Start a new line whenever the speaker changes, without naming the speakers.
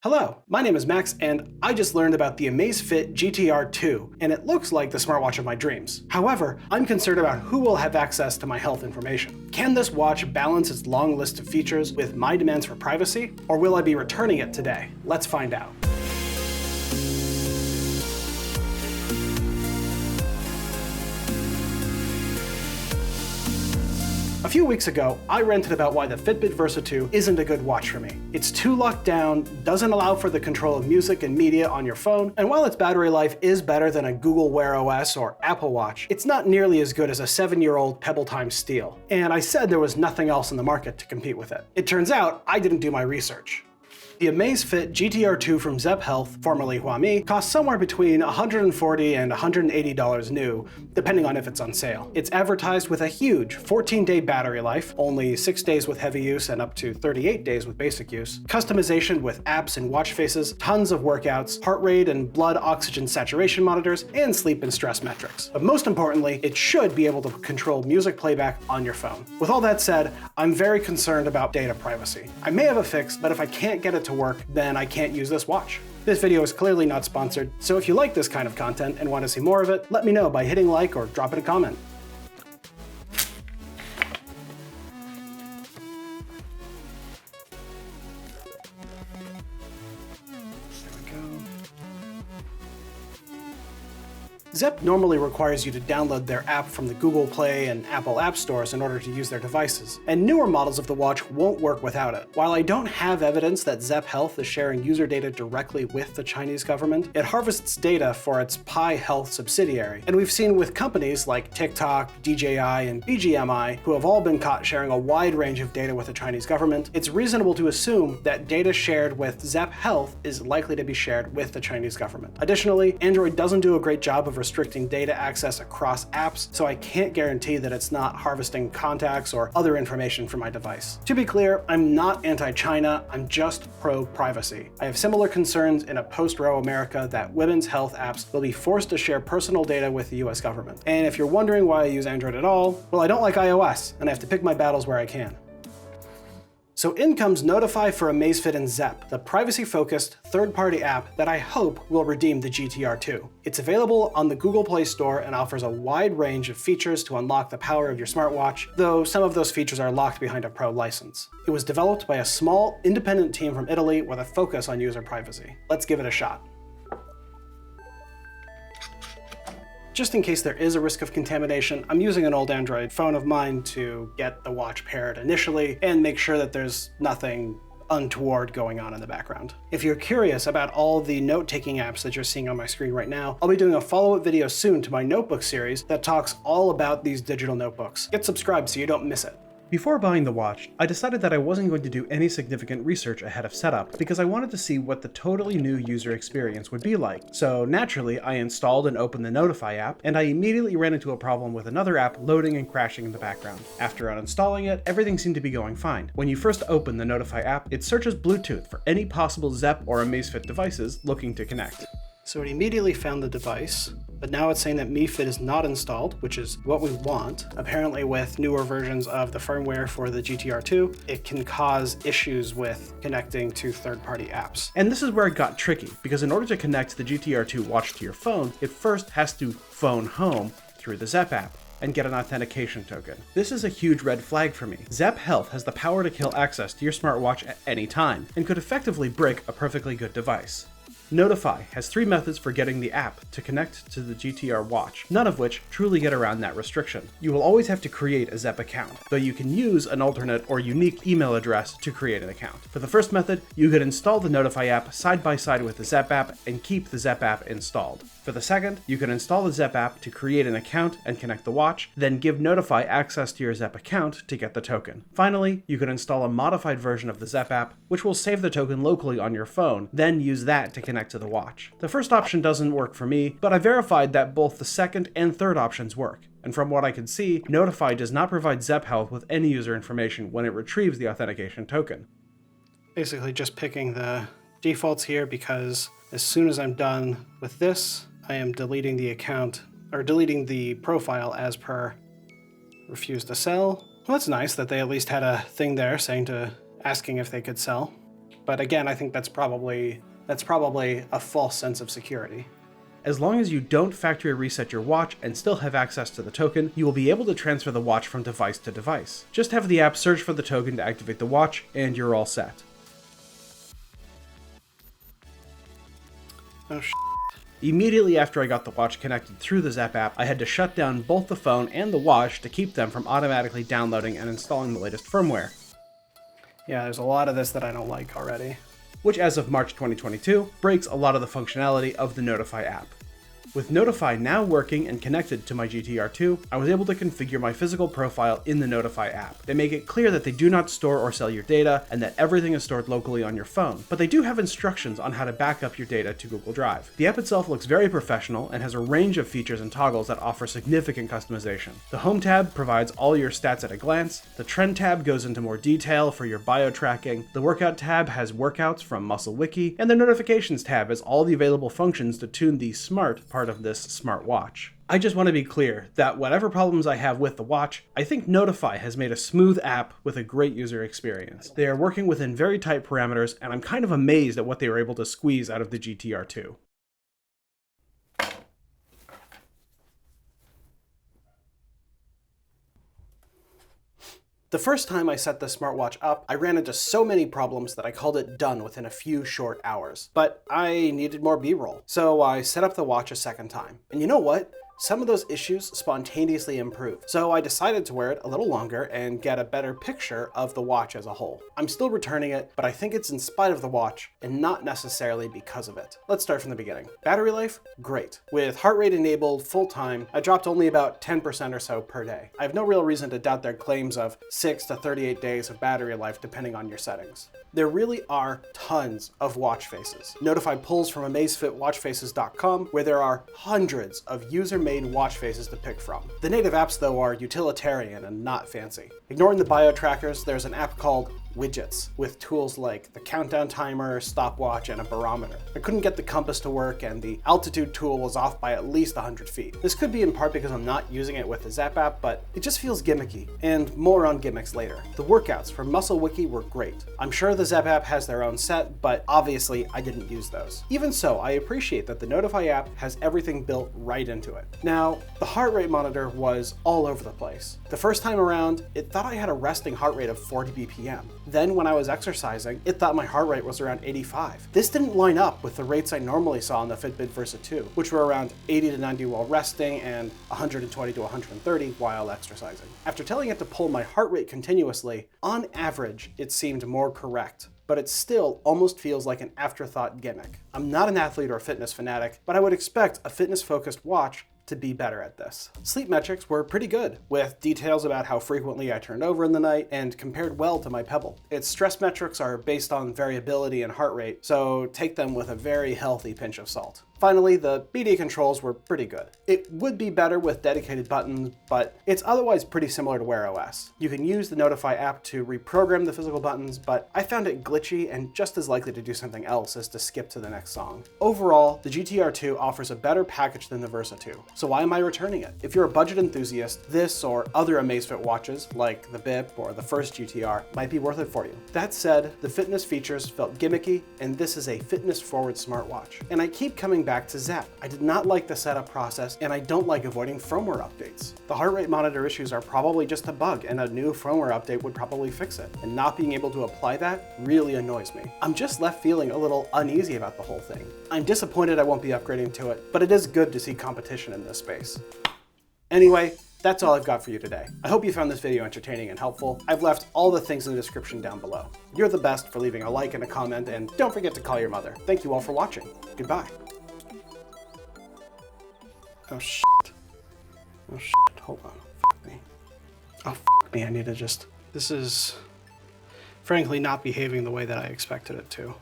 Hello, my name is Max, and I just learned about the Amazfit GTR 2, and it looks like the smartwatch of my dreams. However, I'm concerned about who will have access to my health information. Can this watch balance its long list of features with my demands for privacy, or will I be returning it today? Let's find out. A few weeks ago, I ranted about why the Fitbit Versa 2 isn't a good watch for me. It's too locked down, doesn't allow for the control of music and media on your phone, and while its battery life is better than a Google Wear OS or Apple Watch, it's not nearly as good as a 7-year-old Pebble Time Steel. And I said there was nothing else in the market to compete with it. It turns out I didn't do my research. The Amazfit GTR 2 from Zepp Health, formerly Huami, costs somewhere between $140 and $180 new, depending on if it's on sale. It's advertised with a huge 14-day battery life, only 6 days with heavy use and up to 38 days with basic use, customization with apps and watch faces, tons of workouts, heart rate and blood oxygen saturation monitors, and sleep and stress metrics. But most importantly, it should be able to control music playback on your phone. With all that said, I'm very concerned about data privacy. I may have a fix, but if I can't get it to work, then I can't use this watch. This video is clearly not sponsored, so if you like this kind of content and want to see more of it, let me know by hitting like or dropping a comment. Zepp normally requires you to download their app from the Google Play and Apple App Stores in order to use their devices, and newer models of the watch won't work without it. While I don't have evidence that Zepp Health is sharing user data directly with the Chinese government, it harvests data for its Pi Health subsidiary, and we've seen with companies like TikTok, DJI, and BGMI, who have all been caught sharing a wide range of data with the Chinese government, it's reasonable to assume that data shared with Zepp Health is likely to be shared with the Chinese government. Additionally, Android doesn't do a great job of restricting data access across apps, so I can't guarantee that it's not harvesting contacts or other information from my device. To be clear, I'm not anti-China, I'm just pro-privacy. I have similar concerns in a post-Roe America that women's health apps will be forced to share personal data with the US government. And if you're wondering why I use Android at all, well, I don't like iOS, and I have to pick my battles where I can. So in comes Notify for Amazfit and Zepp, the privacy-focused third-party app that I hope will redeem the GTR 2. It's available on the Google Play Store and offers a wide range of features to unlock the power of your smartwatch, though some of those features are locked behind a pro license. It was developed by a small, independent team from Italy with a focus on user privacy. Let's give it a shot. Just in case there is a risk of contamination, I'm using an old Android phone of mine to get the watch paired initially and make sure that there's nothing untoward going on in the background. If you're curious about all the note-taking apps that you're seeing on my screen right now, I'll be doing a follow-up video soon to my notebook series that talks all about these digital notebooks. Get subscribed so you don't miss it. Before buying the watch, I decided that I wasn't going to do any significant research ahead of setup because I wanted to see what the totally new user experience would be like. So naturally, I installed and opened the Notify app, and I immediately ran into a problem with another app loading and crashing in the background. After uninstalling it, everything seemed to be going fine. When you first open the Notify app, it searches Bluetooth for any possible Zepp or Amazfit devices looking to connect. So it immediately found the device, but now it's saying that MiFit is not installed, which is what we want. Apparently with newer versions of the firmware for the GTR 2, it can cause issues with connecting to third-party apps. And this is where it got tricky, because in order to connect the GTR 2 watch to your phone, it first has to phone home through the Zepp app and get an authentication token. This is a huge red flag for me. Zepp Health has the power to kill access to your smartwatch at any time, and could effectively break a perfectly good device. Notify has 3 methods for getting the app to connect to the GTR watch, none of which truly get around that restriction. You will always have to create a Zepp account, though you can use an alternate or unique email address to create an account. For the first method, you could install the Notify app side by side with the Zepp app and keep the Zepp app installed. For the second, you can install the Zepp app to create an account and connect the watch, then give Notify access to your Zepp account to get the token. Finally, you can install a modified version of the Zepp app, which will save the token locally on your phone, then use that to connect to the watch. The first option doesn't work for me, but I verified that both the second and third options work. And from what I can see, Notify does not provide Zepp Health with any user information when it retrieves the authentication token. Basically just picking the defaults here because as soon as I'm done with this, I am deleting the account, or deleting the profile as per refuse to sell. Well, that's nice that they at least had a thing there saying asking if they could sell. But again, I think that's probably a false sense of security.
As long as you don't factory reset your watch and still have access to the token, you will be able to transfer the watch from device to device. Just have the app search for the token to activate the watch, and you're all set.
Oh sh**.
Immediately after I got the watch connected through the Zap app, I had to shut down both the phone and the watch to keep them from automatically downloading and installing the latest firmware.
Yeah, there's a lot of this that I don't like already.
Which as of March 2022, breaks a lot of the functionality of the Notify app. With Notify now working and connected to my GTR 2, I was able to configure my physical profile in the Notify app. They make it clear that they do not store or sell your data and that everything is stored locally on your phone, but they do have instructions on how to back up your data to Google Drive. The app itself looks very professional and has a range of features and toggles that offer significant customization. The Home tab provides all your stats at a glance, the Trend tab goes into more detail for your bio tracking, the Workout tab has workouts from MuscleWiki, and the Notifications tab has all the available functions to tune the smart part of this smartwatch. I just want to be clear that whatever problems I have with the watch, I think Notify has made a smooth app with a great user experience. They are working within very tight parameters, and I'm kind of amazed at what they were able to squeeze out of the GTR 2.
The first time I set the smartwatch up, I ran into so many problems that I called it done within a few short hours. But I needed more B-roll, so I set up the watch a second time. And you know what? Some of those issues spontaneously improved, so I decided to wear it a little longer and get a better picture of the watch as a whole. I'm still returning it, but I think it's in spite of the watch and not necessarily because of it. Let's start from the beginning. Battery life? Great. With heart rate enabled full time, I dropped only about 10% or so per day. I have no real reason to doubt their claims of 6 to 38 days of battery life depending on your settings. There really are tons of watch faces. Notify pulls from Amazfit Watchfaces.com, where there are hundreds of user-made watch faces to pick from. The native apps, though, are utilitarian and not fancy. Ignoring the bio trackers, there's an app called Widgets with tools like the countdown timer, stopwatch, and a barometer. I couldn't get the compass to work, and the altitude tool was off by at least 100 feet. This could be in part because I'm not using it with the Zap app, but it just feels gimmicky, and more on gimmicks later. The workouts from MuscleWiki were great. I'm sure the Zap app has their own set, but obviously I didn't use those. Even so, I appreciate that the Notify app has everything built right into it. Now, the heart rate monitor was all over the place. The first time around, it thought I had a resting heart rate of 40 BPM. Then when I was exercising, it thought my heart rate was around 85. This didn't line up with the rates I normally saw on the Fitbit Versa 2, which were around 80 to 90 while resting and 120 to 130 while exercising. After telling it to pull my heart rate continuously, on average, it seemed more correct, but it still almost feels like an afterthought gimmick. I'm not an athlete or a fitness fanatic, but I would expect a fitness-focused watch to be better at this. Sleep metrics were pretty good, with details about how frequently I turned over in the night and compared well to my Pebble. Its stress metrics are based on variability in heart rate, so take them with a very healthy pinch of salt. Finally, the BD controls were pretty good. It would be better with dedicated buttons, but it's otherwise pretty similar to Wear OS. You can use the Notify app to reprogram the physical buttons, but I found it glitchy and just as likely to do something else as to skip to the next song. Overall, the GTR 2 offers a better package than the Versa 2, so why am I returning it? If you're a budget enthusiast, this or other Amazfit watches, like the BIP or the first GTR, might be worth it for you. That said, the fitness features felt gimmicky, and this is a fitness-forward smartwatch. And I keep coming back to Zap. I did not like the setup process, and I don't like avoiding firmware updates. The heart rate monitor issues are probably just a bug, and a new firmware update would probably fix it. And not being able to apply that really annoys me. I'm just left feeling a little uneasy about the whole thing. I'm disappointed I won't be upgrading to it, but it is good to see competition in this space. Anyway, that's all I've got for you today. I hope you found this video entertaining and helpful. I've left all the things in the description down below. You're the best for leaving a like and a comment, and don't forget to call your mother. Thank you all for watching. Goodbye. Oh shit. Oh shit, hold on. Fuck me. Oh fuck me, I need to just... This is frankly not behaving the way that I expected it to.